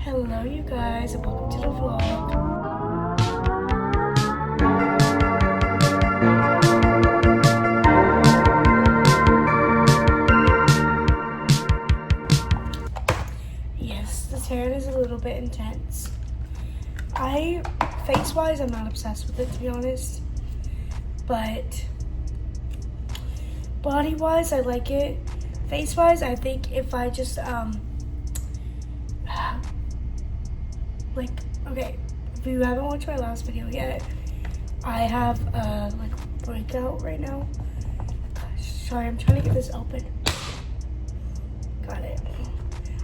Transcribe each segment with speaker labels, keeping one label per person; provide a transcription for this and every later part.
Speaker 1: Hello you guys and welcome to the vlog. Yes, the tan is a little bit intense. Face-wise, I'm not obsessed with it to be honest. But body-wise, I like it. Face-wise, I think if I just, okay, if you haven't watched my last video yet, I have a breakout right now. Sorry, I'm trying to get this open. Got it.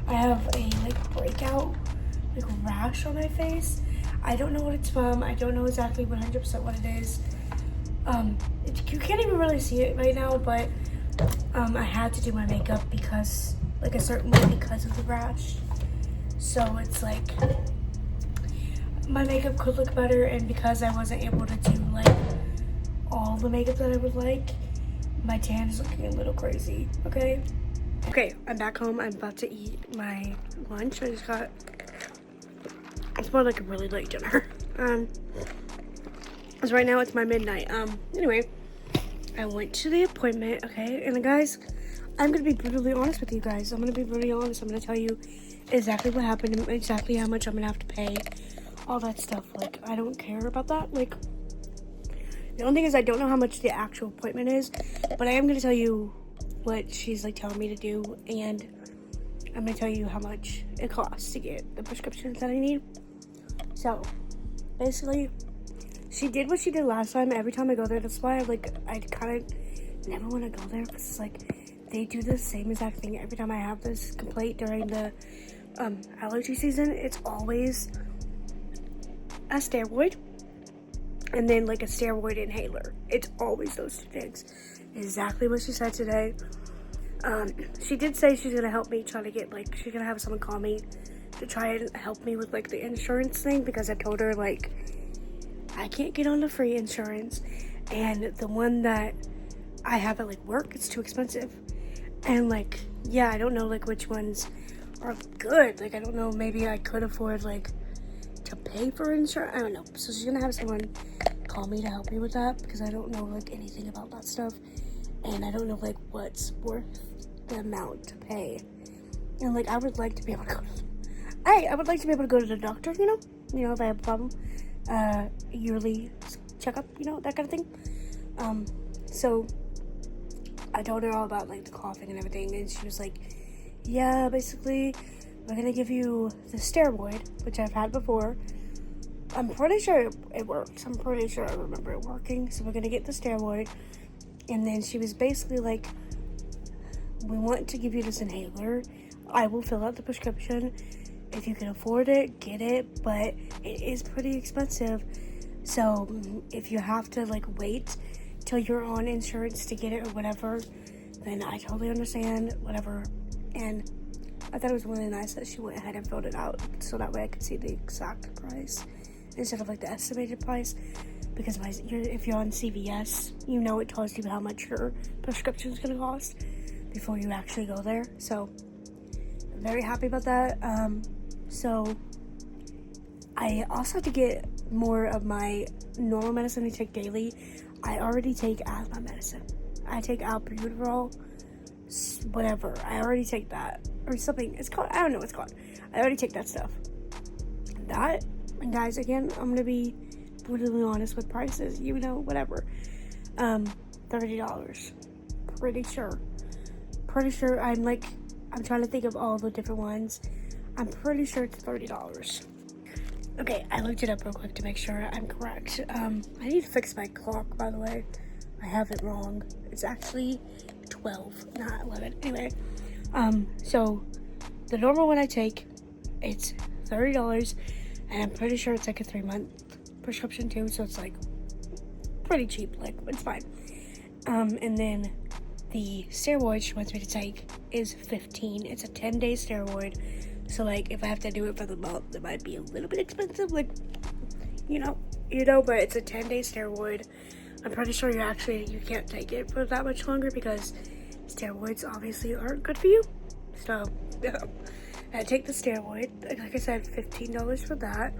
Speaker 1: I have a breakout, rash on my face. I don't know what it's from. I don't know exactly 100% what it is. You can't even really see it right now, but I had to do my makeup because a certain way because of the rash. So it's my makeup could look better, and because I wasn't able to do all the makeup that I would like, my tan is looking a little crazy. Okay, I'm back home. I'm about to eat my lunch. It's more like a really late dinner. Because right now it's my midnight. Anyway, I went to the appointment, okay, and guys, I'm gonna be brutally honest with you guys. I'm gonna be brutally honest. I'm gonna tell you exactly what happened and exactly how much I'm gonna have to pay. All that stuff. I don't care about that. The only thing is I don't know how much the actual appointment is, but I am gonna tell you what she's telling me to do, and I'm gonna tell you how much it costs to get the prescriptions that I need. So basically, she did what she did last time. Every time I go there, that's why I kind of never want to go there, because it's they do the same exact thing every time I have this complaint during the allergy season. It's always a steroid and then a steroid inhaler. It's always those two things. Exactly what she said today. She did say she's gonna help me try to get she's gonna have someone call me to try and help me with the insurance thing, because I told her I can't get on the free insurance, and the one that I have at work, it's too expensive. And yeah, I don't know which ones are good. I don't know, maybe I could afford to pay for insurance. I don't know. So she's gonna have someone call me to help me with that, because I don't know anything about that stuff, and I don't know what's worth the amount to pay. And I would like to be able to go I would like to be able to go to the doctor, if I have a problem, yearly checkup, that kind of thing. So I told her all about the coughing and everything, and she was yeah, basically we're gonna give you the steroid, which I've had before. I'm pretty sure it works. I'm pretty sure I remember it working. So we're gonna get the steroid, and then she was basically we want to give you this inhaler. I will fill out the prescription. If you can afford it, get it, but it is pretty expensive. So if you have to wait till you're on insurance to get it or whatever, then I totally understand, whatever. And I thought it was really nice that she went ahead and filled it out, so that way I could see the exact price instead of the estimated price. Because if you're on CVS, it tells you how much your prescription is going to cost before you actually go there. So I'm very happy about that. So I also have to get more of my normal medicine I take daily. I already take asthma medicine. I take albuterol, whatever. I already take that, or something. It's called, I don't know what it's called. I already take that stuff. That, and guys, again, I'm gonna be brutally honest with prices. Whatever. $30. Pretty sure. I'm trying to think of all the different ones. I'm pretty sure it's $30. Okay, I looked it up real quick to make sure I'm correct. I need to fix my clock, by the way. I have it wrong. It's actually 12, not 11. Anyway, so the normal one I take, it's $30, and I'm pretty sure it's a 3-month prescription too, so it's pretty cheap. It's fine. And then the steroid she wants me to take is $15. It's a 10-day steroid. So if I have to do it for the month, it might be a little bit expensive, but it's a 10-day steroid. I'm pretty sure you can't take it for that much longer, because steroids obviously aren't good for you. So I take the steroid, like I said, $15 for that.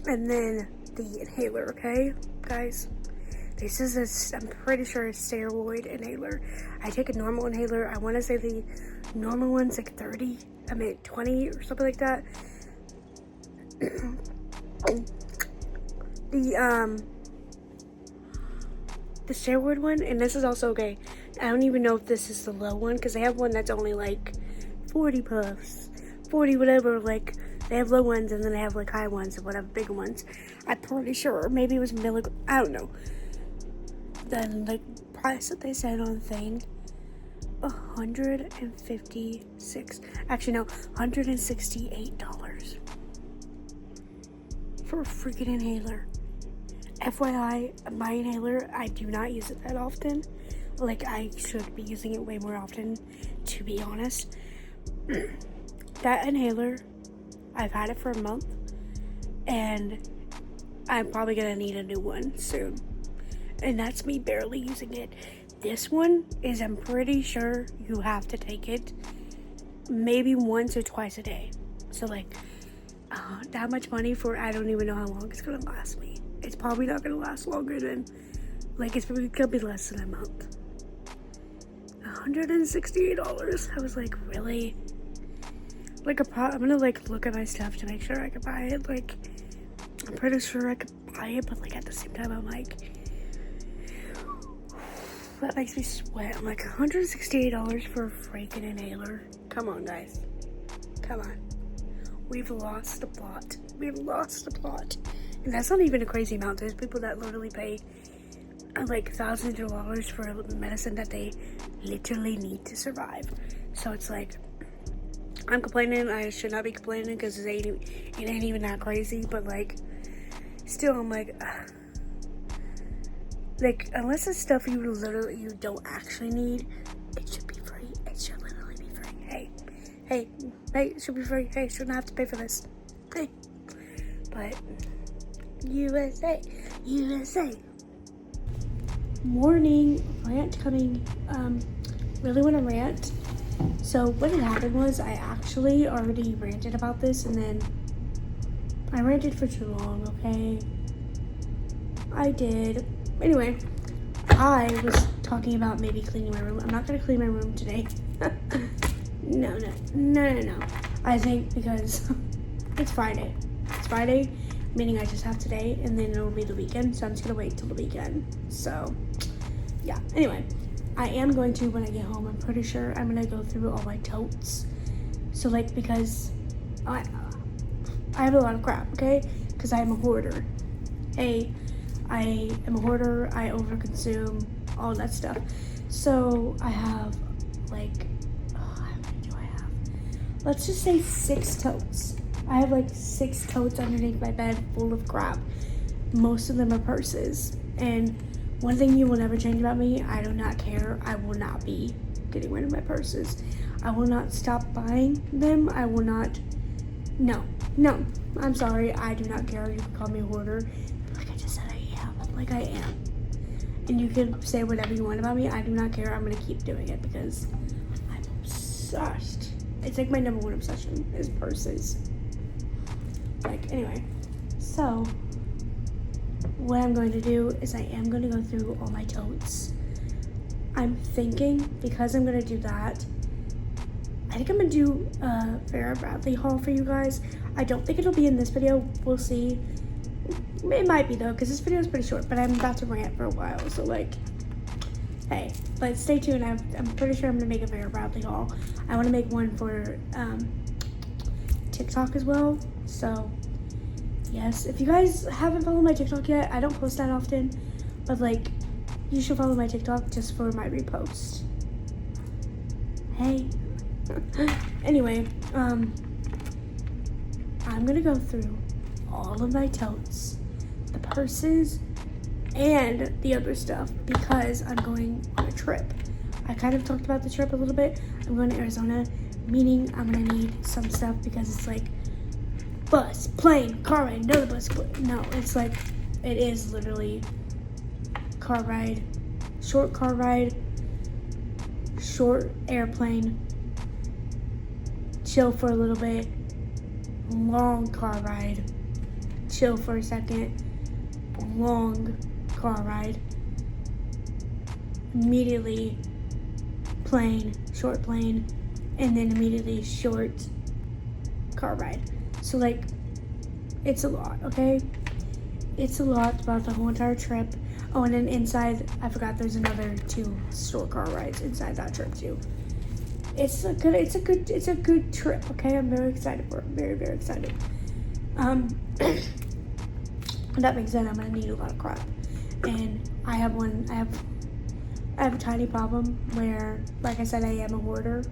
Speaker 1: And then the inhaler, okay, guys? This is I'm pretty sure a steroid inhaler. I take a normal inhaler. I want to say the normal one's like 20 or something like that. The steroid one, and this is also okay. I don't even know if this is the low one, because they have one that's only like 40 puffs, 40 whatever, like, they have low ones, and then they have like high ones, and whatever, bigger ones. I'm pretty sure, maybe it was milligram, I don't know. Then, like, price that they said on the thing, 156, actually no, $168 for a freaking inhaler. FYI, my inhaler, I do not use it that often. Like, I should be using it way more often, to be honest. That inhaler, I've had it for a month, and I'm probably gonna need a new one soon. And that's me barely using it. This one is, I'm pretty sure you have to take it maybe once or twice a day. So, like, that much money for, I don't even know how long it's gonna last me. It's probably not gonna last longer than, like, it's probably gonna be less than a month. $168. I was like, really? Like, I'm gonna, like, look at my stuff to make sure I can buy it. Like, I'm pretty sure I could buy it, but, like, at the same time, I'm like, that makes me sweat. I'm like, $168 for a freaking inhaler. Come on, guys. Come on. We've lost the plot. We've lost the plot. And that's not even a crazy amount. There's people that literally pay like thousands of dollars for medicine that they literally need to survive. So it's like, I'm complaining. I should not be complaining because it ain't even that crazy. But like, still, I'm like, unless it's stuff you don't actually need, it should be free. It should literally be free. Hey, it should be free. Hey, shouldn't have to pay for this. Hey, but USA. Morning rant coming. Really want to rant. So what had happened was I actually already ranted about this, and then I ranted for too long. Okay, I did. Anyway, I was talking about maybe cleaning my room. I'm not gonna clean my room today. No. I think because it's Friday. It's Friday, meaning I just have today, and then it'll be the weekend, so I'm just gonna wait till the weekend. So, yeah. Anyway, I am going to, when I get home, I'm pretty sure I'm gonna go through all my totes. So, like, because I have a lot of crap, okay? Because I'm a hoarder. Hey, I am a hoarder. I overconsume, all that stuff. So, I have, like, how many do I have? Let's just say 6 totes. I have like 6 totes underneath my bed full of crap. Most of them are purses. And one thing you will never change about me, I do not care. I will not be getting rid of my purses. I will not stop buying them. I will not. No. I'm sorry. I do not care. You can call me a hoarder. Like I just said, I am. Like I am. And you can say whatever you want about me. I do not care. I'm going to keep doing it because I'm obsessed. It's like my number one obsession is purses. Like, anyway, so what I'm going to do is I am going to go through all my totes. I'm thinking, because I'm going to do that, I think I'm going to do a Vera Bradley haul for you guys. I don't think it'll be in this video. We'll see. It might be, though, because this video is pretty short, but I'm about to rant for a while, so, like, hey. But stay tuned. I'm pretty sure I'm going to make a Vera Bradley haul. I want to make one for TikTok as well. So, yes, if you guys haven't followed my TikTok yet, I don't post that often, but, like, you should follow my TikTok just for my repost. Hey. Anyway, I'm gonna go through all of my totes, the purses, and the other stuff, because I'm going on a trip. I kind of talked about the trip a little bit. I'm going to Arizona, meaning I'm gonna need some stuff because it's like bus, plane, car ride, another bus. No, it's like, it is literally car ride, short airplane, chill for a little bit, long car ride, chill for a second, long car ride, immediately plane, short plane, and then immediately short car ride. So like, it's a lot, okay? It's a lot throughout the whole entire trip. Oh, and then inside, I forgot there's another 2 short car rides inside that trip too. It's a good trip, okay? I'm very excited for it. Very, very excited. That being said, I'm gonna need a lot of crap. And I have a tiny problem where, like I said, I am a hoarder.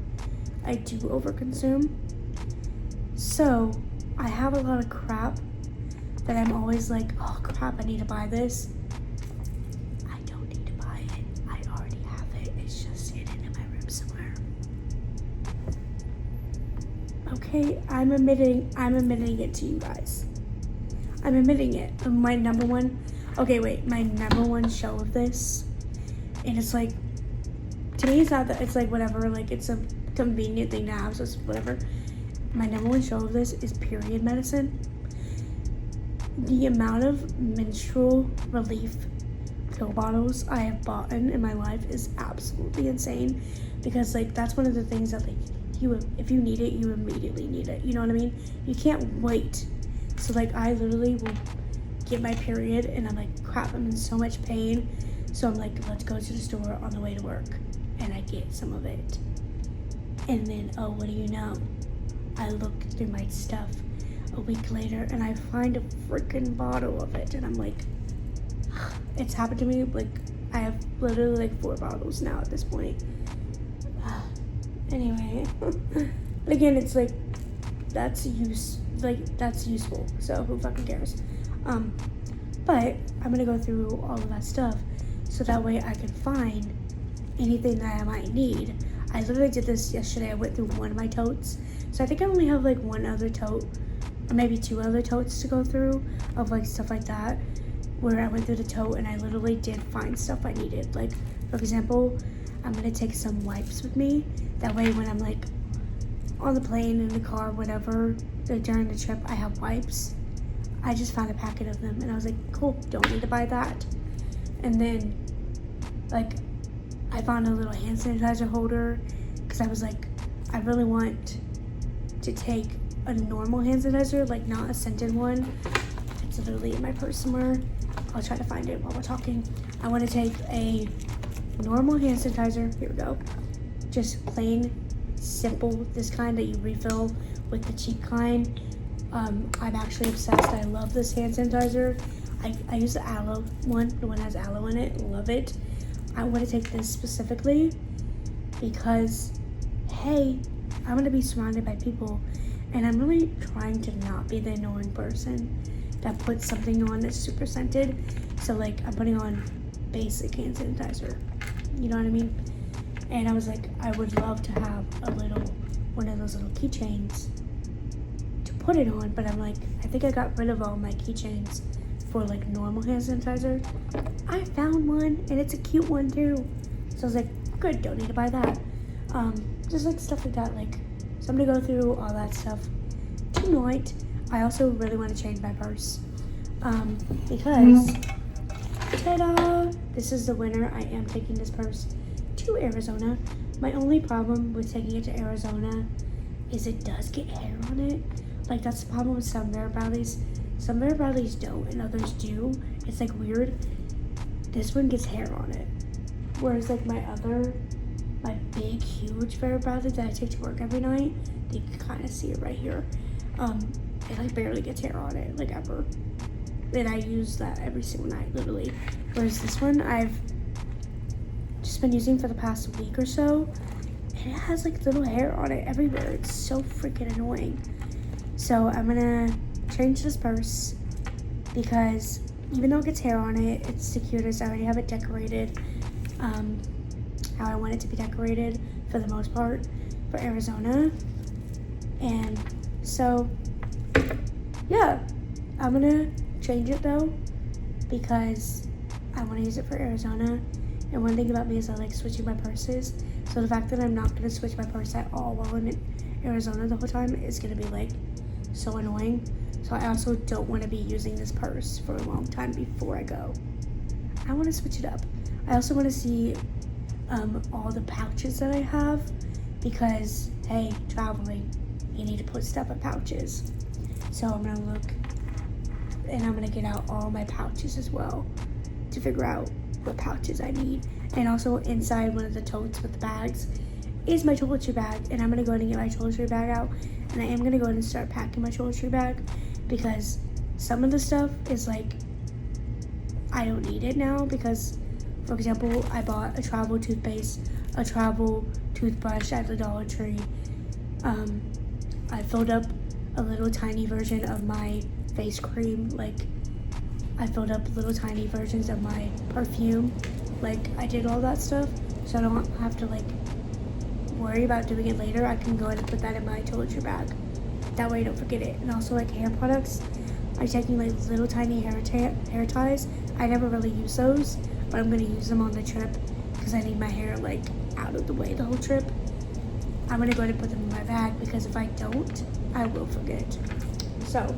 Speaker 1: I do overconsume. So I have a lot of crap that I'm always like, oh crap, I need to buy this. I don't need to buy it. I already have it. It's just hidden in my room somewhere. Okay, I'm admitting it to you guys. I'm admitting it. My number one show of this, and it's like, to me it's not that, it's like whatever, like it's a convenient thing to have, so it's whatever. My number one show of this is period medicine. The amount of menstrual relief pill bottles I have bought in my life is absolutely insane, because like that's one of the things that like if you need it, you immediately need it. You know what I mean? You can't wait. So like I literally will get my period and I'm like, crap, I'm in so much pain. So I'm like, let's go to the store on the way to work, and I get some of it. And then, oh, what do you know? I look through my stuff a week later and I find a freaking bottle of it, and I'm like, it's happened to me. Like I have literally like 4 bottles now at this point. Anyway, but again, it's like that's useful. So who fucking cares? But I'm gonna go through all of that stuff so that way I can find anything that I might need. I literally did this yesterday. I went through one of my totes. So I think I only have like 1 other tote, or maybe 2 other totes to go through of like stuff like that, where I went through the tote and I literally did find stuff I needed. Like, for example, I'm gonna take some wipes with me. That way when I'm like on the plane, in the car, whatever, during the trip, I have wipes. I just found a packet of them and I was like, cool, don't need to buy that. And then like I found a little hand sanitizer holder, because I was like, I really want to take a normal hand sanitizer, like not a scented one. It's literally in my purse somewhere. I'll try to find it while we're talking. I want to take a normal hand sanitizer. Here we go. Just plain, simple, this kind that you refill with the cheap kind. I'm actually obsessed. I love this hand sanitizer. I use the aloe one. The one that has aloe in it. Love it. I want to take this specifically because, hey, I'm going to be surrounded by people, and I'm really trying to not be the annoying person that puts something on that's super scented. So like I'm putting on basic hand sanitizer. You know what I mean? And I was like, I would love to have one of those little keychains to put it on, but I'm like, I think I got rid of all my keychains for like normal hand sanitizer. I found one, and it's a cute one too. So I was like, good, don't need to buy that. Just like stuff like that. Like, so I'm gonna go through all that stuff tonight. I also really want to change my purse, because ta-da! This is the winner. I am taking this purse to Arizona. My only problem with taking it to Arizona is it does get hair on it. Like, that's the problem with some Bear Bradleys. Some Bear Bradleys don't, and others do. It's like weird. This one gets hair on it, whereas like my big huge Bear Bradley that I take to work every night, you can kind of see it right here. It like barely gets hair on it, like ever. And I use that every single night, literally. Whereas this one I've just been using for the past week or so, and it has like little hair on it everywhere. It's so freaking annoying. So I'm gonna change this purse because even though it gets hair on it, it's the cutest. I already have it decorated how I want it to be decorated for the most part for Arizona. And so yeah, I'm gonna change it though because I want to use it for Arizona. And one thing about me is I like switching my purses. So the fact that I'm not gonna switch my purse at all while I'm Arizona the whole time is gonna be like so annoying. So I also don't want to be using this purse for a long time before I go. I want to switch it up. I also want to see all the pouches that I have, because hey, traveling, you need to put stuff in pouches. So I'm gonna look, and I'm gonna get out all my pouches as well to figure out what pouches I need. And also inside one of the totes with the bags is my toiletry bag, and I'm gonna go ahead and get my toiletry bag out, and I am gonna go ahead and start packing my toiletry bag, because some of the stuff is like, I don't need it now, because for example, I bought a travel toothpaste, a travel toothbrush at the Dollar Tree. I filled up a little tiny version of my face cream, like I filled up little tiny versions of my perfume. Like I did all that stuff, so I don't have to like worry about doing it later. I can go ahead and put that in my toiletry bag. That way I don't forget it. And also like hair products, I'm taking like little tiny hair ties. I never really use those, but I'm gonna use them on the trip because I need my hair like out of the way the whole trip. I'm gonna go ahead and put them in my bag, because if I don't, I will forget. So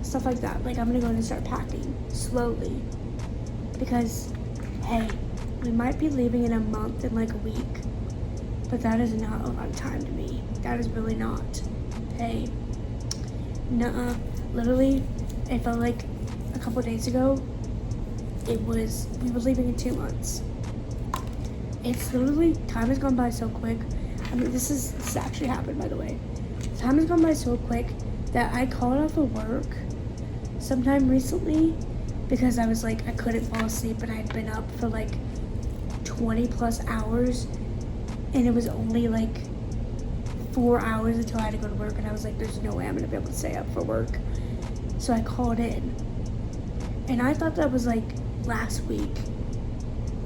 Speaker 1: stuff like that. Like I'm gonna go ahead and start packing slowly, because hey, we might be leaving in a month and like a week, but that is not a lot of time to me. That is really not. Hey, nuh-uh. Literally, it felt like a couple days ago, we were leaving in 2 months. It's literally, time has gone by so quick. I mean, this actually happened, by the way. Time has gone by so quick that I called off of work sometime recently because I was like, I couldn't fall asleep, and I'd been up for like 20 plus hours, and it was only like 4 hours until I had to go to work, and I was like, there's no way I'm gonna be able to stay up for work. So I called in, and I thought that was like last week,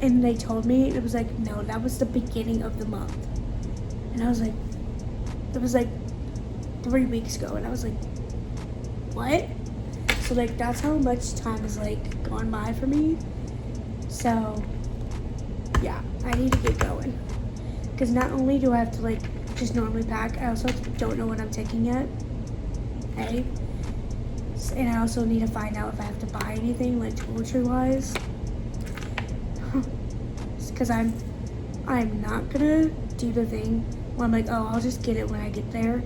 Speaker 1: and they told me, it was like, no, that was the beginning of the month. And I was like, it was like 3 weeks ago, and I was like, what? So like, that's how much time has like gone by for me. So yeah, I need to get going, because not only do I have to like just normally pack, I also don't know what I'm taking yet. Hey, and I also need to find out if I have to buy anything like toiletry wise, because I'm not gonna do the thing where I'm like, oh, I'll just get it when I get there,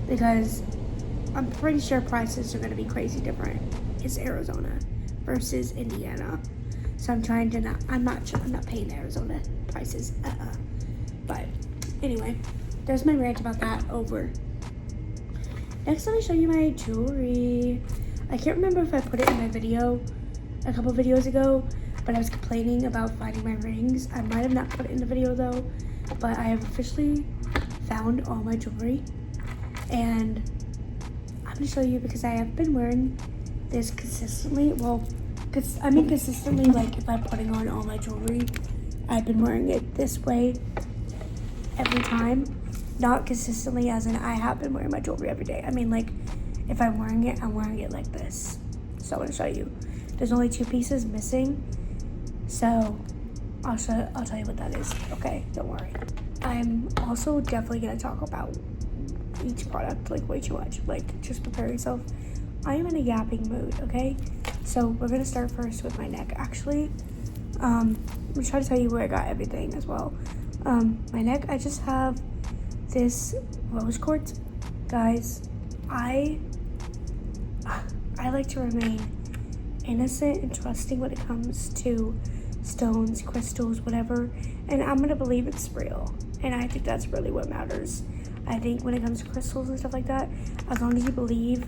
Speaker 1: because I'm pretty sure prices are gonna be crazy different. It's Arizona versus Indiana, so I'm trying to I'm not paying Arizona prices. But anyway, there's my rant about that over. Next, let me show you my jewelry. I can't remember if I put it in my video a couple videos ago, but I was complaining about finding my rings. I might have not put it in the video though, but I have officially found all my jewelry, and I'm gonna show you because I have been wearing this consistently. Well, consistently, like if I'm putting on all my jewelry, I've been wearing it this way every time. Not consistently as in I have been wearing my jewelry every day. I mean, like if I'm wearing it, I'm wearing it like this. So I'm gonna show you. There's only 2 pieces missing, so I'll tell you what that is. Okay, don't worry. I'm also definitely gonna talk about each product like way too much. Like, just prepare yourself. I am in a yapping mood. Okay, so we're gonna start first with my neck. Actually, I'm gonna try to tell you where I got everything as well. My neck, I just have this rose quartz. Guys, I like to remain innocent and trusting when it comes to stones, crystals, whatever, and I'm gonna believe it's real, and I think that's really what matters. I think when it comes to crystals and stuff like that, as long as you believe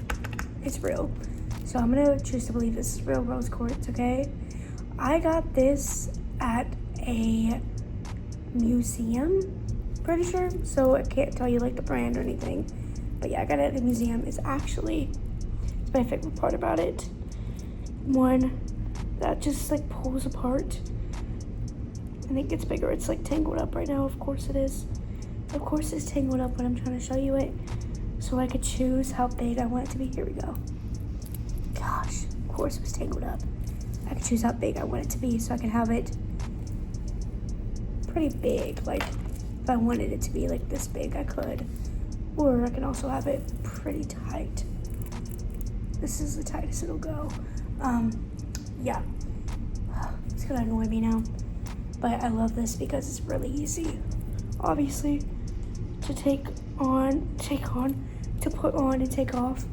Speaker 1: it's real. So I'm gonna choose to believe this is real rose quartz. Okay, I got this at a museum, pretty sure, so I can't tell you like the brand or anything, but yeah, I got it at a museum. It's my favorite part about it. One that just like pulls apart and it gets bigger. It's like tangled up right now. Of course it is. Of course it's tangled up when I'm trying to show you it, so I could choose how big I want it to be. Here we go. Gosh, of course it was tangled up. I could choose how big I want it to be, so I can have it pretty big, like If I wanted it to be like this big, I could. Or I can also have it pretty tight. This is the tightest it'll go. Yeah. It's gonna annoy me now. But I love this because it's really easy, obviously, to to put on and take off,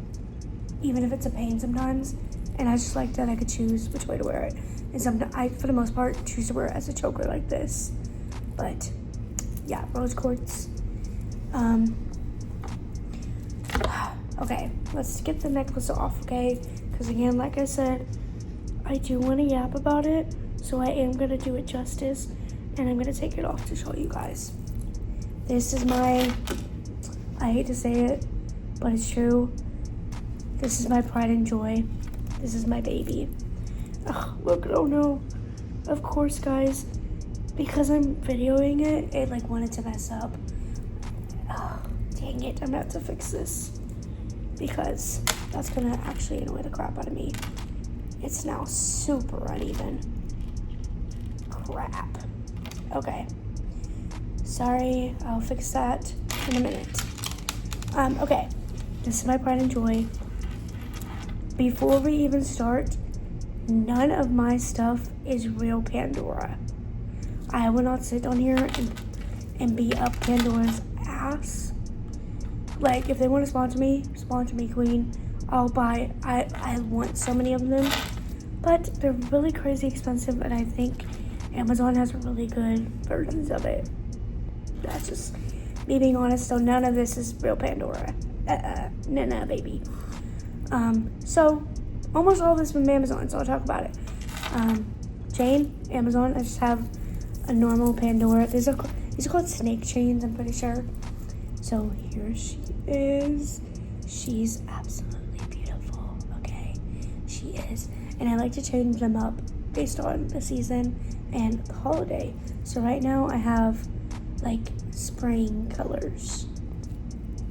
Speaker 1: even if it's a pain sometimes. And I just like that I could choose which way to wear it. And sometimes I, for the most part, choose to wear it as a choker like this. But yeah, rose quartz. Okay, let's get the necklace off, okay? Because again, like I said, I do want to yap about it, so I am going to do it justice, and I'm going to take it off to show you guys. This is my, I hate to say it, but it's true. This is my pride and joy. This is my baby. Oh, look, oh no. Of course, guys, because I'm videoing it, it like wanted to mess up. Oh, dang it, I'm gonna have to fix this, because that's gonna actually annoy the crap out of me. It's now super uneven. Crap. Okay. Sorry, I'll fix that in a minute. Okay. This is my pride and joy. Before we even start, none of my stuff is real Pandora. I will not sit on here and be up Pandora's ass. Like, if they want to sponsor me, queen. I'll buy, I want so many of them, but they're really crazy expensive, and I think Amazon has really good versions of it. That's just me being honest, so none of this is real Pandora. Nah, baby. So, almost all this from Amazon, so I'll talk about it. Chain, Amazon, I just have a normal Pandora. These are called snake chains, I'm pretty sure. So, here she is. She's absolutely beautiful, okay? She is. And I like to change them up based on the season and the holiday. So right now I have like spring colors.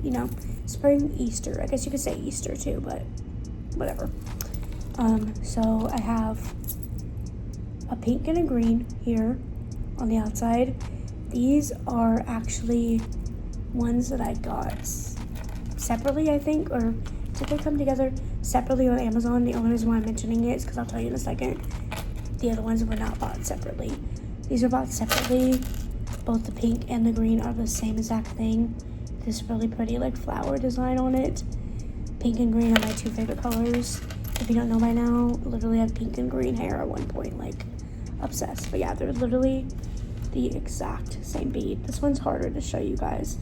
Speaker 1: You know, spring, Easter. I guess you could say Easter too, but whatever. So I have a pink and a green here on the outside. These are actually ones that I got separately, I think, or did they come together separately on Amazon? The only reason why I'm mentioning it is because I'll tell you in a second. The other ones were not bought separately. These are bought separately. Both the pink and the green are the same exact thing. This really pretty like flower design on it. Pink and green are my two favorite colors. If you don't know by now, literally had pink and green hair at one point, like obsessed. But yeah, they're literally the exact same bead. This one's harder to show you guys.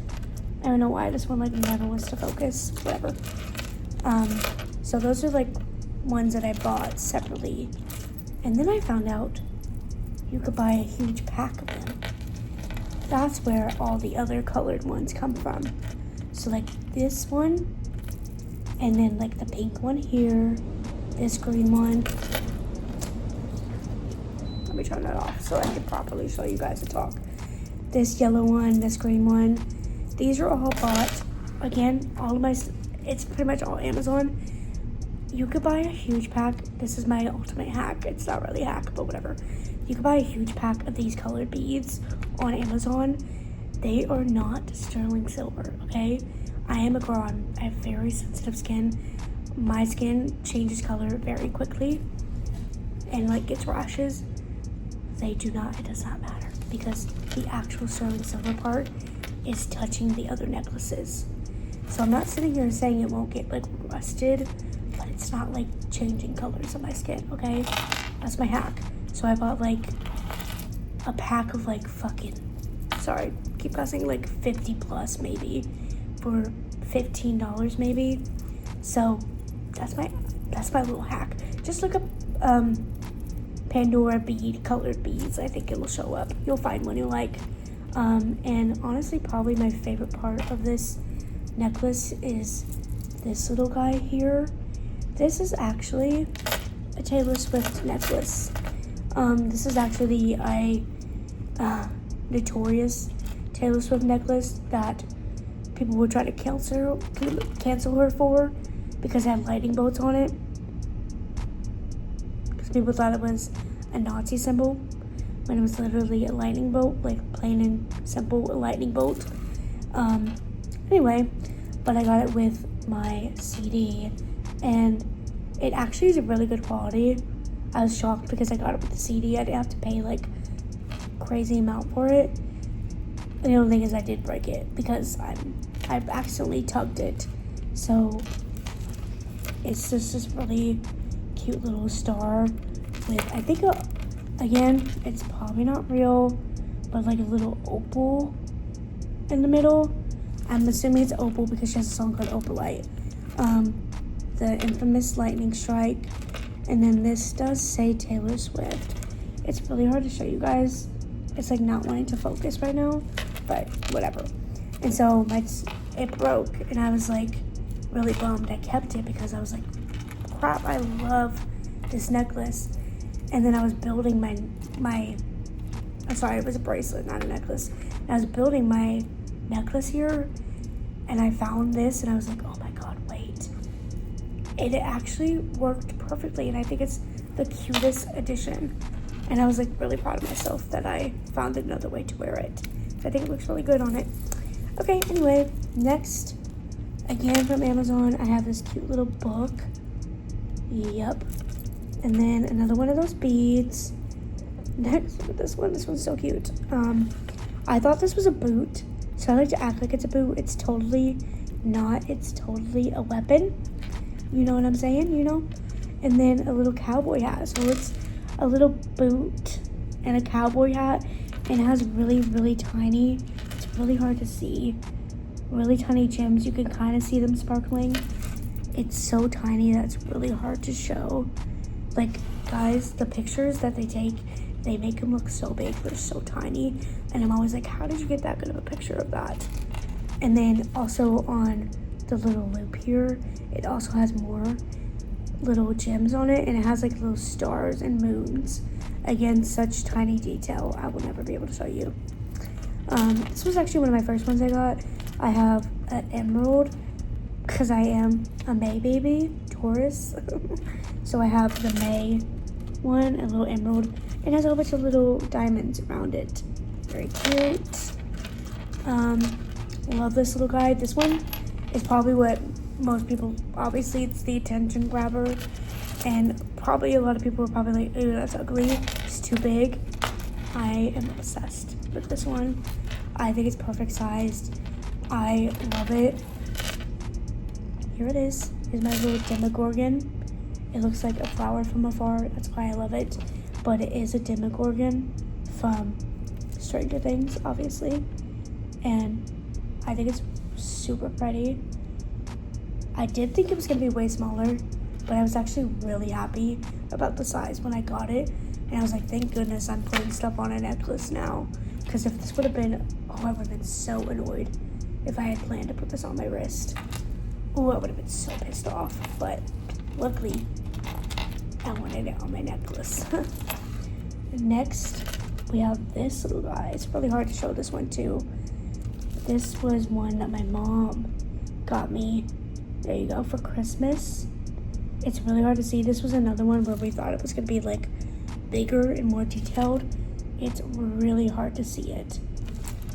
Speaker 1: I don't know why this one like never wants to focus, whatever. So those are like ones that I bought separately. And then I found out you could buy a huge pack of them. That's where all the other colored ones come from. So like this one, and then like the pink one here, this green one. Let me turn that off so I can properly show you guys the talk. This yellow one, this green one. These are all bought, again, it's pretty much all Amazon. You could buy a huge pack. This is my ultimate hack. It's not really a hack, but whatever. You could buy a huge pack of these colored beads on Amazon. They are not sterling silver, okay? I am a girl. I have very sensitive skin. My skin changes color very quickly and like gets rashes. It does not matter, because the actual sterling silver part is touching the other necklaces. So I'm not sitting here saying it won't get like rusted, but it's not like changing colors on my skin, okay? That's my hack. So I bought like a pack of like keep guessing, like 50 plus maybe for $15 maybe. So that's my little hack. Just look up Pandora bead colored beads. I think it'll show up. You'll find one you like. And honestly, probably my favorite part of this necklace is this little guy here. This is actually a Taylor Swift necklace. This is actually the notorious Taylor Swift necklace that people would try to cancel her for because it had lightning bolts on it. Because people thought it was a Nazi symbol. when it was literally a lightning bolt, like plain and simple lightning bolt. Anyway, but I got it with my CD, and it actually is a really good quality. I was shocked because I got it with the CD. I didn't have to pay like crazy amount for it. The only thing is I did break it because I've accidentally tugged it. So it's just this really cute little star with, I think, again, it's probably not real, but like a little opal in the middle. I'm assuming it's opal because she has a song called Opalite. The infamous lightning strike. And then this does say Taylor Swift. It's really hard to show you guys. It's like not wanting to focus right now, but whatever. And so it broke, and I was like really bummed. I kept it because I was like, crap, I love this necklace. And then I was building I'm sorry, it was a bracelet, not a necklace. And I was building my necklace here, and I found this, and I was like, oh my god, wait. And it actually worked perfectly, and I think it's the cutest addition. And I was like really proud of myself that I found another way to wear it. I think it looks really good on it. Okay, anyway, next, again from Amazon, I have this cute little book. Yep. And then another one of those beads. Next, this one's so cute. I thought this was a boot, so I like to act like it's a boot. It's totally not. It's totally a weapon. You know what I'm saying? You know? And then a little cowboy hat. So it's a little boot and a cowboy hat, and it has really, really tiny, it's really hard to see, really tiny gems. You can kind of see them sparkling. It's so tiny that it's really hard to show. Like, guys, the pictures that they take, they make them look so big. They're so tiny, and I'm always like, how did you get that good of a picture of that? And then also on the little loop here, it also has more little gems on it, and it has like little stars and moons. Again, such tiny detail. I will never be able to show you. This was actually one of my first ones I got. I have an emerald because I am a May baby, Taurus. So I have the May one, a little emerald, and it has a whole bunch of little diamonds around it. Very cute. Love this little guy. This one is probably what most people, obviously it's the attention grabber, and probably a lot of people are probably like, ooh, that's ugly, it's too big. I am obsessed with this one. I think it's perfect sized. I love it. Here it is. Here's my little Demogorgon. It looks like a flower from afar, that's why I love it. But it is a Demogorgon from Stranger Things, obviously. And I think it's super pretty. I did think it was going to be way smaller, but I was actually really happy about the size when I got it. And I was like, thank goodness I'm putting stuff on a necklace now. Because if this would have been, I would have been so annoyed if I had planned to put this on my wrist. Oh, I would have been so pissed off. But luckily, I wanted it on my necklace. Next, we have this little guy. It's really hard to show this one too. This was one that my mom got me. There you go, for Christmas. It's really hard to see. This was another one where we thought it was gonna be like bigger and more detailed. It's really hard to see it.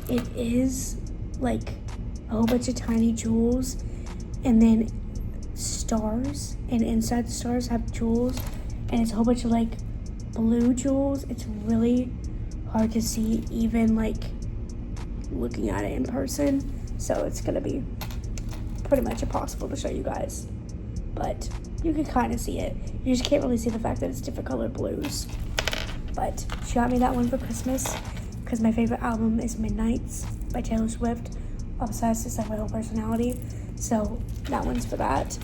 Speaker 1: It is like a whole bunch of tiny jewels and then stars, and inside the stars have jewels, and it's a whole bunch of like blue jewels. It's really hard to see even like looking at it in person, so it's gonna be pretty much impossible to show you guys, but you can kind of see it. You just can't really see the fact that it's different colored blues. But she got me that one for Christmas because my favorite album is Midnights by Taylor Swift. Obsessed, it's like my whole personality, so that one's for that.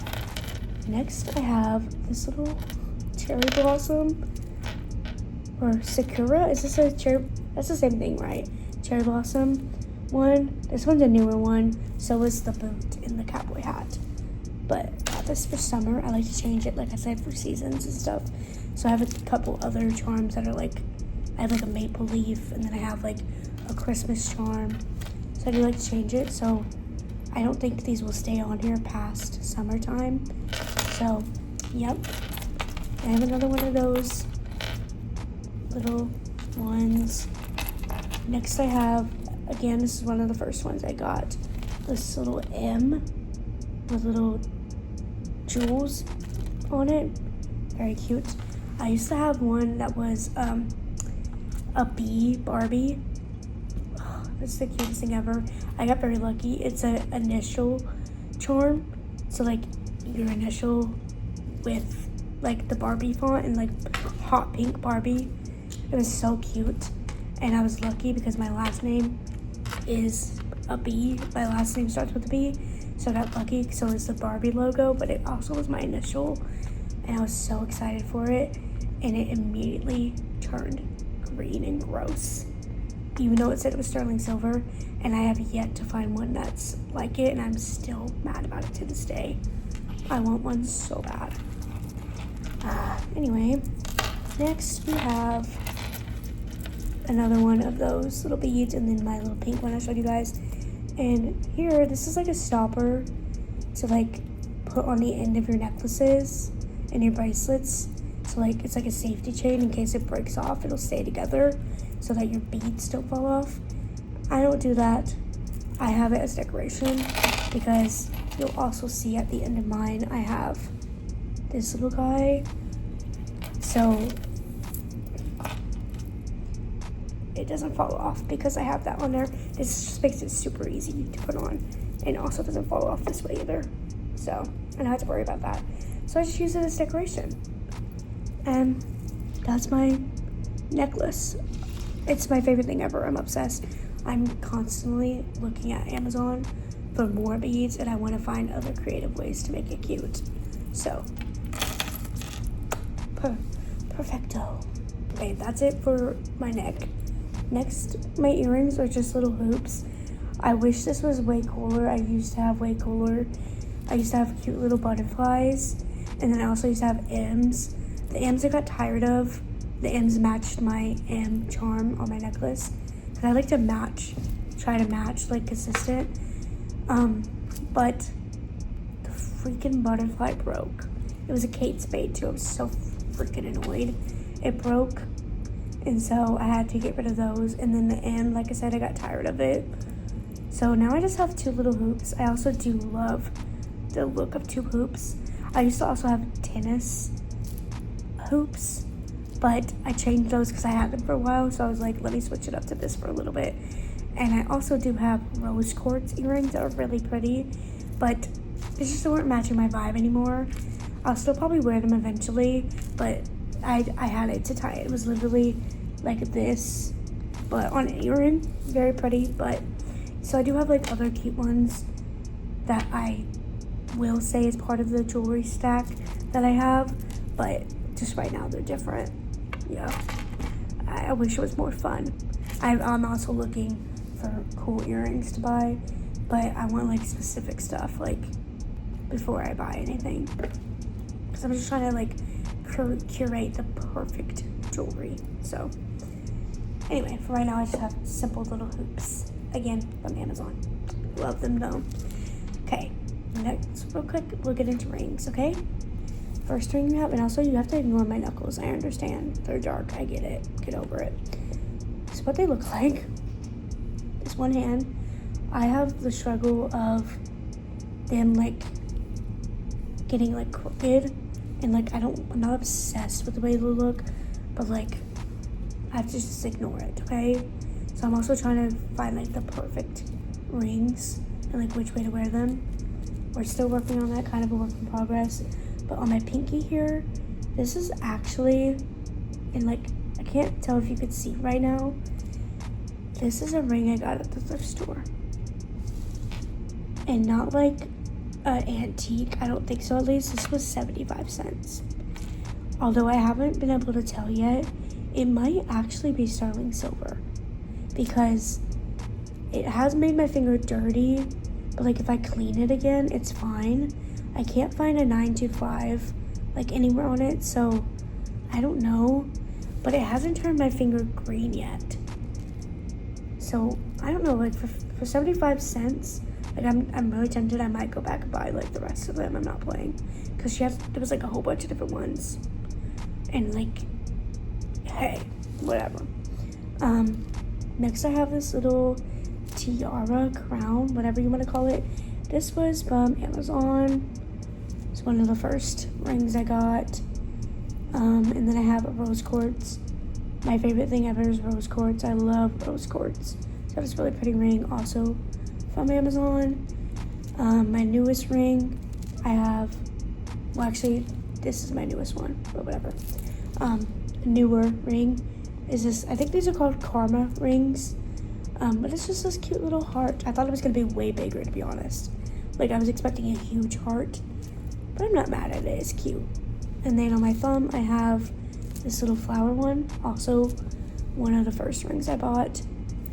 Speaker 1: Next, I have this little cherry blossom or sakura. Is this a cherry? That's the same thing, right? Cherry blossom one. This one's a newer one. So is the boot and the cowboy hat. But got this for summer. I like to change it, like I said, for seasons and stuff. So I have a couple other charms that are like, I have like a maple leaf, and then I have like a Christmas charm. So I do like to change it. So I don't think these will stay on here past summertime. So, yep. I have another one of those little ones. Next I have, again, this is one of the first ones I got. This little M with little jewels on it. Very cute. I used to have one that was a bee Barbie. Oh, that's the cutest thing ever. I got very lucky. It's an initial charm. So like your initial with like the Barbie font and like hot pink Barbie. It was so cute. And I was lucky because my last name is a B. My last name starts with a B. So I got lucky. So it's the Barbie logo, but it also was my initial. And I was so excited for it. And it immediately turned green and gross. Even though it said it was sterling silver. And I have yet to find one that's like it. And I'm still mad about it to this day. I want one so bad. Anyway, next we have another one of those little beads, and then my little pink one I showed you guys. And here, this is like a stopper to like put on the end of your necklaces and your bracelets. So like it's like a safety chain in case it breaks off, it'll stay together so that your beads don't fall off. I don't do that. I have it as decoration because you'll also see at the end of mine I have this little guy. So it doesn't fall off because I have that on there. This just makes it super easy to put on, and also doesn't fall off this way either. So I don't have to worry about that. So I just use it as decoration. And that's my necklace. It's my favorite thing ever. I'm obsessed. I'm constantly looking at Amazon for more beads, and I want to find other creative ways to make it cute. So perfecto. Okay, that's it for my neck. Next, my earrings are just little hoops. I wish this was way cooler. I used to have way cooler. I used to have cute little butterflies, and then I also used to have M's. The M's I got tired of. The M's matched my M charm on my necklace, because I like to try to match like consistent. But the freaking butterfly broke. It was a Kate Spade too. I was so freaking annoyed. It broke. And so I had to get rid of those. And then the M, like I said, I got tired of it. So now I just have two little hoops. I also do love the look of two hoops. I used to also have tennis hoops, but I changed those because I had them for a while. So I was like, let me switch it up to this for a little bit. And I also do have rose quartz earrings that are really pretty, but they just weren't matching my vibe anymore. I'll still probably wear them eventually, but I had it to tie it. It was literally like this, but on an earring. Very pretty. But so I do have like other cute ones that I will say is part of the jewelry stack that I have, but just right now they're different. Yeah, I wish it was more fun. I'm also looking for cool earrings to buy, but I want like specific stuff like before I buy anything, because I'm just trying to like curate the perfect jewelry. So anyway, for right now I just have simple little hoops, again from Amazon. Love them though. Okay, next real quick we'll get into rings. Okay, first ring you have, and also you have to ignore my knuckles. I understand, they're dark, I get it, get over it. This is what they look like. This one hand, I have the struggle of them like getting like crooked, and like I'm not obsessed with the way they look, but like I have to just ignore it. Okay, so I'm also trying to find like the perfect rings and like which way to wear them. We're still working on that, kind of a work in progress. But on my pinky here, this is actually, and like I can't tell if you could see right now, this is a ring I got at the thrift store, and not like an antique. I don't think so. At least this was 75 cents. Although I haven't been able to tell yet, it might actually be sterling silver, because it has made my finger dirty, but like if I clean it again, it's fine. I can't find a 925 like anywhere on it, so I don't know, but it hasn't turned my finger green yet. So I don't know, like for 75 cents, like I'm really tempted. I might go back and buy like the rest of them. I'm not playing, because there was like a whole bunch of different ones, and like, hey, whatever. Next I have this little tiara, crown, whatever you want to call it. This was from Amazon. It's one of the first rings I got. And then I have rose quartz. My favorite thing ever is rose quartz. I love rose quartz. So I have this really pretty ring also from Amazon. My newest ring, I have, well actually, this is my newest one, but whatever. Newer ring is this, I think these are called Karma rings. But it's just this cute little heart. I thought it was gonna be way bigger, to be honest. Like, I was expecting a huge heart, but I'm not mad at it, it's cute. And then on my thumb, I have this little flower one, also one of the first rings I bought,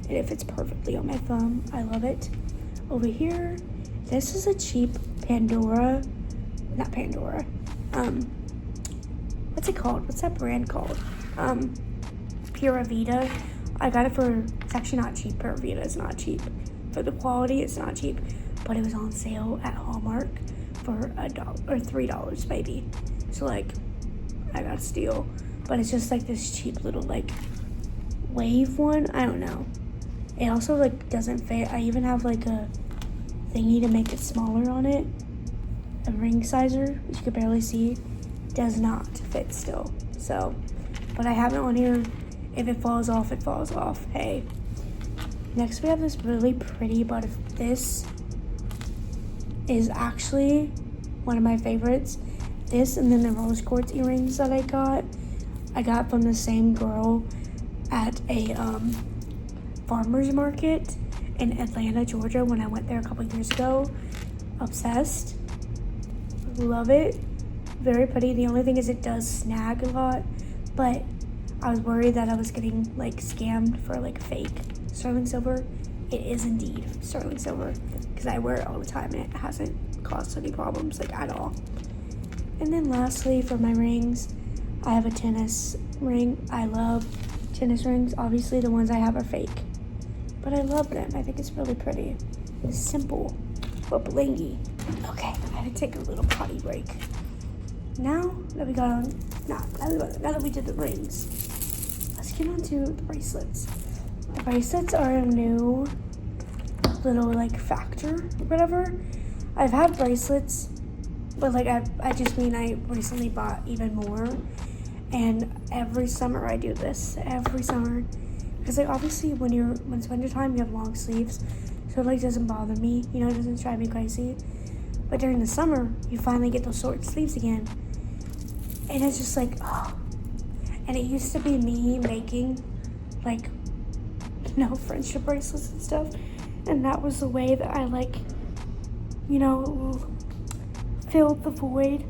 Speaker 1: and it fits perfectly on my thumb. I love it. Over here, this is a cheap not Pandora, what's it called? What's that brand called? Pura Vida. I got it for, it's actually not cheap. Pura Vida is not cheap. For the quality, it's not cheap, but it was on sale at Hallmark for $1 or $3 maybe. So like, I got a steal. But it's just like this cheap little like wave one. I don't know. It also like doesn't fit. I even have like a thingy to make it smaller on it. A ring sizer, which you can barely see, does not fit still. So, but I have it on here. If it falls off, it falls off. Hey. Next we have this really pretty, but if this is actually one of my favorites. This and then the rose quartz earrings that I got from the same girl at a farmer's market in Atlanta, Georgia when I went there a couple years ago. Obsessed. Love it. Very pretty. The only thing is it does snag a lot, but I was worried that I was getting like scammed for like fake sterling silver. It is indeed sterling silver because I wear it all the time and it hasn't caused any problems like at all. And then lastly, for my rings, I have a tennis ring. I love tennis rings. Obviously, the ones I have are fake, but I love them. I think it's really pretty. It's simple, but blingy. Okay, I had to take a little potty break. Now that we got on, now that we did the rings, let's get on to the bracelets. The bracelets are a new little like factor or whatever. I've had bracelets, but like I just mean I recently bought even more, and every summer I do this. Every summer, because like obviously when it's wintertime you have long sleeves, so it like doesn't bother me, you know, it doesn't drive me crazy. But during the summer you finally get those short sleeves again, and it's just like, oh. And it used to be me making like, you know, friendship bracelets and stuff, and that was the way that I like, you know, filled the void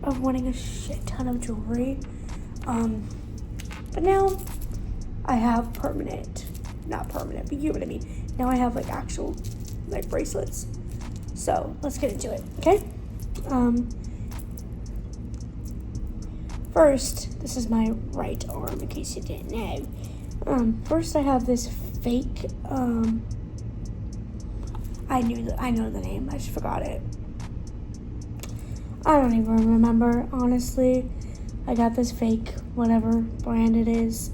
Speaker 1: of wanting a shit ton of jewelry. But now I have not permanent, but you know what I mean. Now I have like actual like bracelets. So let's get into it, okay? First, this is my right arm in case you didn't know. First I have this fake, I know the name, I just forgot it. I don't even remember, honestly. I got this fake, whatever brand it is.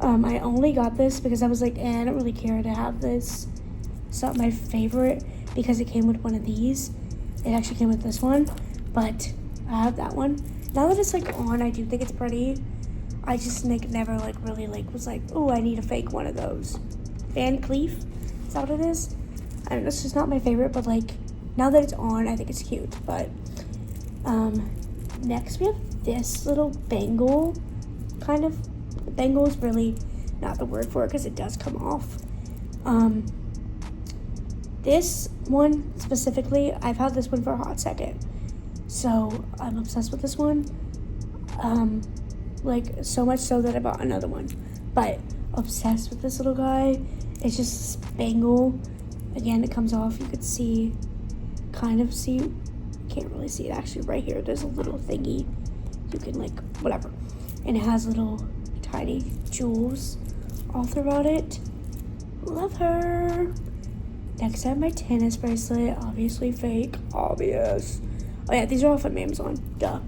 Speaker 1: I only got this because I was like, I don't really care to have this. It's not my favorite because it came with one of these. It actually came with this one, but I have that one. Now that it's like on, I do think it's pretty. I just like never like really like was like, oh, I need a fake one of those. Van Cleef, is that what it is? I don't know, it's just not my favorite, but like now that it's on, I think it's cute. But next we have this little bangle, kind of. Bangle is really not the word for it because it does come off. This one specifically, I've had this one for a hot second, so I'm obsessed with this one. Like so much so that I bought another one, but obsessed with this little guy. It's just this bangle. Again, it comes off. You could see, can't really see it actually. Right here, there's a little thingy. You can like whatever, and it has little tiny jewels all throughout it. Love her. Next I have my tennis bracelet, obviously fake, obvious. Oh yeah, these are all from Amazon, duh.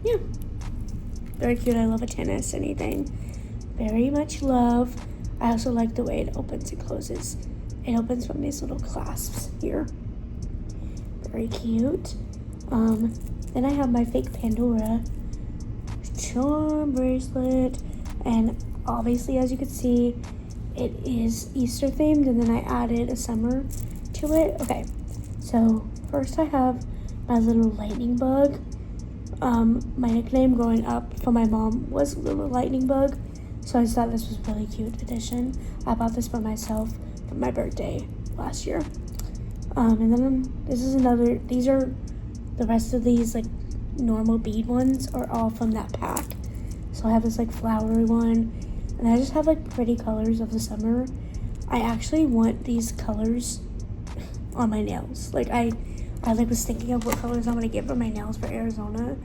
Speaker 1: Yeah, very cute. I love a tennis, anything. Very much love. I also like the way it opens and closes. It opens from these little clasps here. Very cute. Then I have my fake Pandora charm bracelet, and obviously, as you can see, it is Easter themed, and then I added a summer to it. Okay, so first I have my little lightning bug. My nickname growing up for my mom was Little Lightning Bug, so I just thought this was a really cute addition. I bought this for myself for my birthday last year. And then this is another, these are, the rest of these like normal bead ones are all from that pack. So I have this like flowery one, and I just have like pretty colors of the summer. I actually want these colors on my nails. Like I like was thinking of what colors I'm gonna get for my nails for Arizona,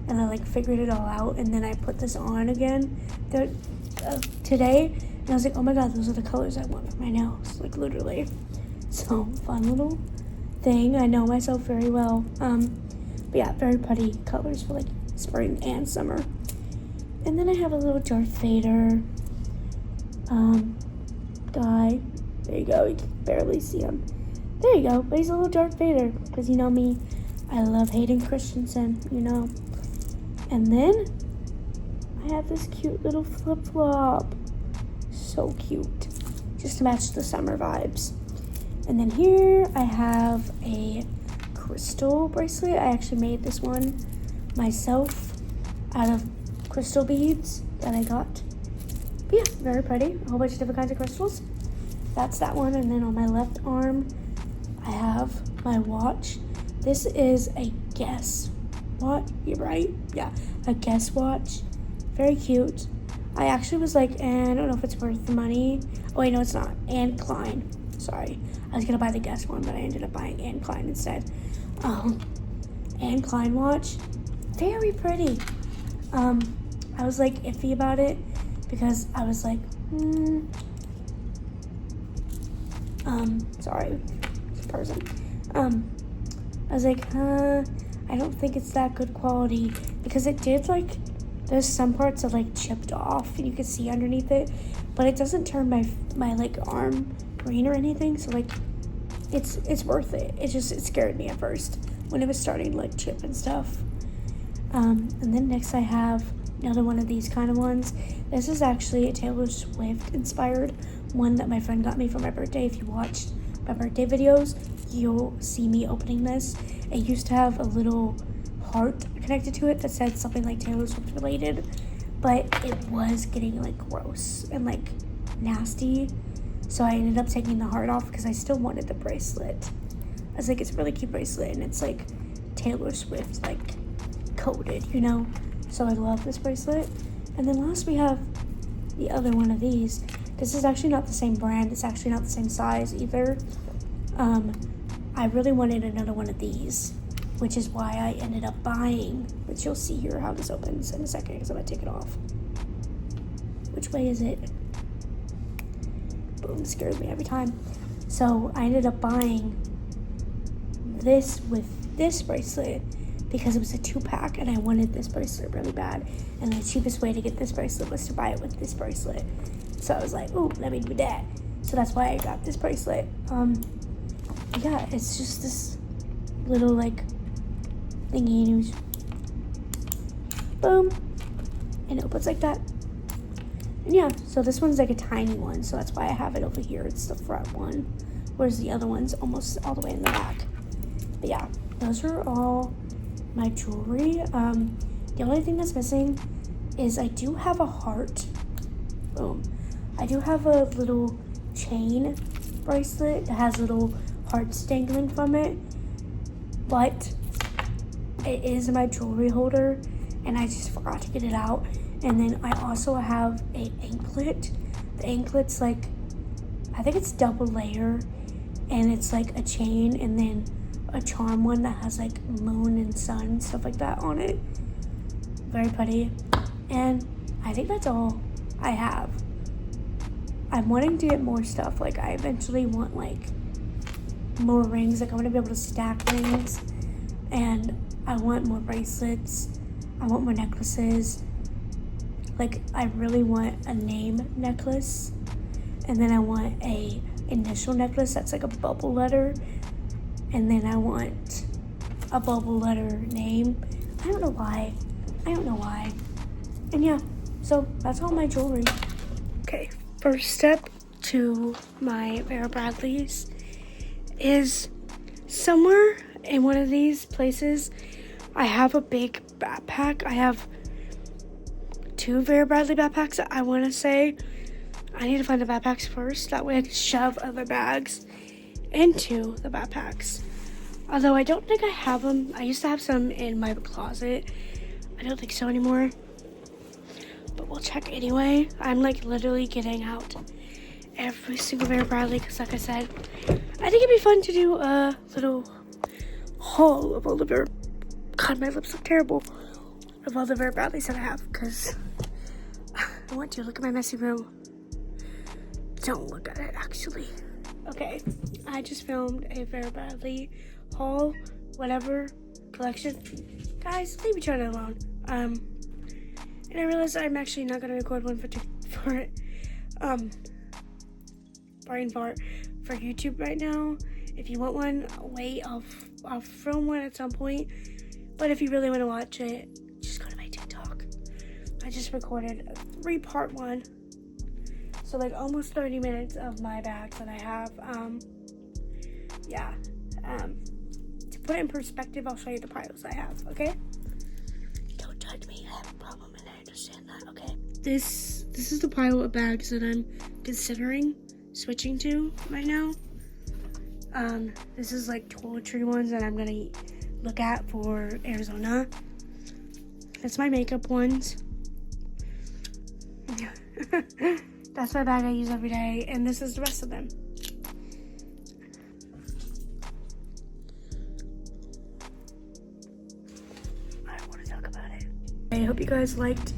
Speaker 1: and I like figured it all out, and then I put this on again today, and I was like, oh my god, those are the colors I want for my nails, like literally. So fun little thing. I know myself very well. But yeah, very pretty colors for like spring and summer. And then I have a little Darth Vader guy. There you go. You can barely see him. There you go. But he's a little Darth Vader, because you know me, I love Hayden Christensen, you know. And then I have this cute little flip-flop. So cute. Just to match the summer vibes. And then here I have a crystal bracelet. I actually made this one myself out of crystal beads that I got. But yeah, very pretty. A whole bunch of different kinds of crystals. That's that one. And then on my left arm, I have my watch. This is a Guess watch. You're right. Yeah, a Guess watch. Very cute. I actually was like, I don't know if it's worth the money. Oh wait, no, it's not. Anne Klein. Sorry. I was gonna buy the Guess one, but I ended up buying Anne Klein instead. Anne Klein watch. Very pretty. I was like iffy about it because I was like, sorry, it's a person. I was like, I don't think it's that good quality, because it did like, there's some parts that like chipped off and you could see underneath it, but it doesn't turn my like arm green or anything, so like it's worth it. It scared me at first when it was starting to like chip and stuff. And then next I have another one of these kind of ones. This is actually a Taylor Swift inspired one that my friend got me for my birthday. If you watched my birthday videos, you'll see me opening this. It used to have a little heart connected to it that said something like Taylor Swift related, but it was getting like gross and like nasty, so I ended up taking the heart off because I still wanted the bracelet. I was like, it's a really cute bracelet and it's like Taylor Swift like coated, you know, so I love this bracelet. And then last we have the other one of these. This is actually not the same brand, it's actually not the same size either. I really wanted another one of these, which is why I ended up buying, which you'll see here how this opens in a second because I'm gonna take it off. Which way is it? Boom, scares me every time. So I ended up buying this with this bracelet because it was a 2-pack and I wanted this bracelet really bad. And the cheapest way to get this bracelet was to buy it with this bracelet. So I was like, ooh, let me do that. So that's why I got this bracelet. Yeah, it's just this little like thingy, boom, and it opens like that. And yeah, so this one's like a tiny one, so that's why I have it over here. It's the front one, whereas the other one's almost all the way in the back. But yeah, those are all my jewelry. The only thing that's missing is I do have a heart. Boom. I do have a little chain bracelet that has little hearts dangling from it, but it is my jewelry holder and I just forgot to get it out. And then I also have a anklet. The anklet's like, I think it's double layer, and it's like a chain and then a charm one that has like moon and sun, stuff like that on it. Very pretty. And I think that's all I have. I'm wanting to get more stuff. Like I eventually want like more rings. Like I want to be able to stack rings, and I want more bracelets. I want more necklaces. Like, I really want a name necklace, and then I want a initial necklace that's like a bubble letter, and then I want a bubble letter name. I don't know why. And yeah, so that's all my jewelry. Okay, first step to my Vera Bradley's is somewhere in one of these places. I have a big backpack. I have 2 Vera Bradley backpacks that I want to say. I need to find the backpacks first. That way I can shove other bags into the backpacks. Although I don't think I have them. I used to have some in my closet. I don't think so anymore. But we'll check anyway. I'm like literally getting out every single Vera Bradley because, like I said, I think it'd be fun to do a little haul of all the Vera. God, my lips look terrible. Of all the Vera Bradleys that I have, because I want to. Look at my messy room. Don't look at it, actually. Okay, I just filmed a Vera Bradley haul, whatever, collection. Guys, leave each other alone. And I realized I'm actually not gonna record one for YouTube right now. If you want one, wait. I'll film one at some point. But if you really want to watch it, just go to my TikTok. I just recorded a 3-part one. So like almost 30 minutes of my bags that I have. To put it in perspective, I'll show you the piles I have, okay? Don't judge me, I have a problem and I understand that, okay? This is the pile of bags that I'm considering switching to right now. This is like toiletry ones that I'm gonna look at for Arizona. That's my makeup ones. That's my bag I use every day, and this is the rest of them. I don't want to talk about it. I hope you guys liked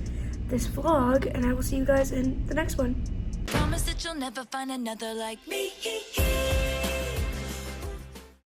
Speaker 1: this vlog, and I will see you guys in the next one.
Speaker 2: Promise that you'll never find another like me.